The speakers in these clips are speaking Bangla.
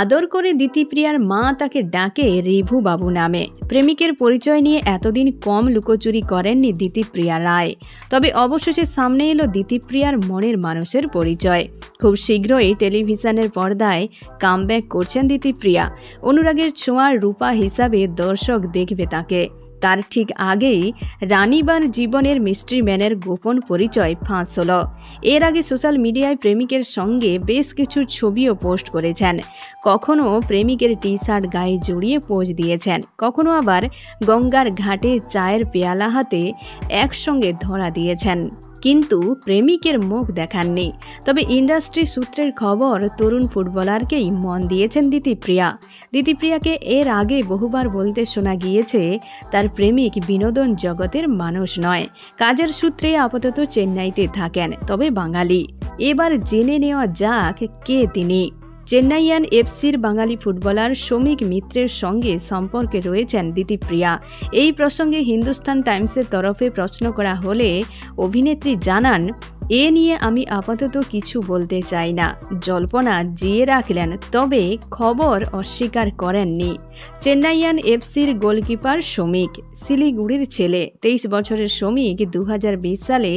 আদর করে দিতিপ্রিয়ার মা তাকে ডাকে রিভু বাবু নামে। প্রেমিকের পরিচয় নিয়ে এতদিন কম লুকোচুরি করেননি দিতিপ্রিয়া রায়। তবে অবশেষে সামনে এলো দিতিপ্রিয়ার মনের মানুষের পরিচয়। খুব শীঘ্রই টেলিভিশনের পর্দায় কামব্যাক করছেন দিতিপ্রিয়া। অনুরাগের ছোঁয়ার রূপা হিসাবে দর্শক দেখবে তাকে। তার ঠিক আগেই রানিবার জীবনের মিস্ট্রি ম্যানের গোপন পরিচয় ফাঁস হলো। এর আগে সোশ্যাল মিডিয়ায় প্রেমিকের সঙ্গে বেশ কিছু ছবিও পোস্ট করেছেন। কখনো প্রেমিকের টি শার্ট গায়ে জড়িয়ে পোজ দিয়েছেন, কখনো আবার গঙ্গার ঘাটে চায়ের পেয়ালা হাতে একসঙ্গে ধরা দিয়েছেন, কিন্তু প্রেমিকের মুখ দেখাননি। তবে ইন্ডাস্ট্রি সূত্রের খবর, তরুণ ফুটবলারকেই মন দিয়েছেন দিতিপ্রিয়া। দিতিপ্রিয়াকে এর আগে বহুবার বলতে শোনা গিয়েছে তার প্রেমিক বিনোদন জগতের মানুষ নয়, কাজের সূত্রে আপাতত চেন্নাইতে থাকেন, তবে বাঙালি। এবার জেনে নেওয়া যাক কে তিনি। চেন্নাইয়ান এফসির বাঙালি ফুটবলার শ্রমিক মিত্রের সঙ্গে সম্পর্কে রয়েছেন দিতিপ্রিয়া। এই প্রসঙ্গে হিন্দুস্তান টাইমসের তরফে প্রশ্ন করা হলে অভিনেত্রী জানান, এ নিয়ে আমি আপাতত কিছু বলতে চাই না। জল্পনা জিয়ে রাখলেন, তবে খবর অস্বীকার করেননি। চেন্নাইয়ান এফসির গোলকিপার শ্রমিক, শিলিগুড়ির ছেলে। 23 বছরের শ্রমিক 2020 সালে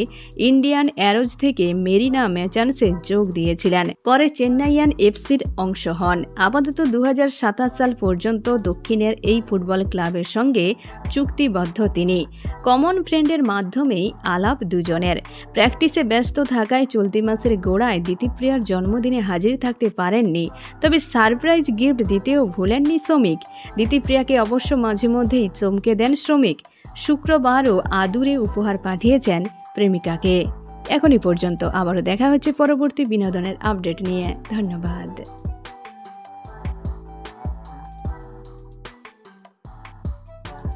ইন্ডিয়ান অ্যারোজ থেকে মেরিনা ম্যাচান্সে যোগ দিয়েছিলেন। পরে চেন্নাইয়ান এফসির অংশ হন। আপাতত 2027 সাল পর্যন্ত দক্ষিণের এই ফুটবল ক্লাবের সঙ্গে চুক্তিবদ্ধ তিনি। কমন ফ্রেন্ডের মাধ্যমেই আলাপ দুজনের। প্র্যাকটিসে ব্যস্ত থাকায় চলতি মাসের গোড়ায় দিতিপ্রিয়ার জন্মদিনে হাজির থাকতে পারেননি। তবে সারপ্রাইজ গিফট দিতেও ভুলেননি শ্রমিক। দিতিপ্রিয়াকে অবশ্য মাঝে মধ্যেই চমকে দেন শ্রমিক। শুক্রবারও আদুরে উপহার পাঠিয়েছেন প্রেমিকাকে। এখনই পর্যন্ত। আবারও দেখা হচ্ছে পরবর্তী বিনোদনের আপডেট নিয়ে। ধন্যবাদ।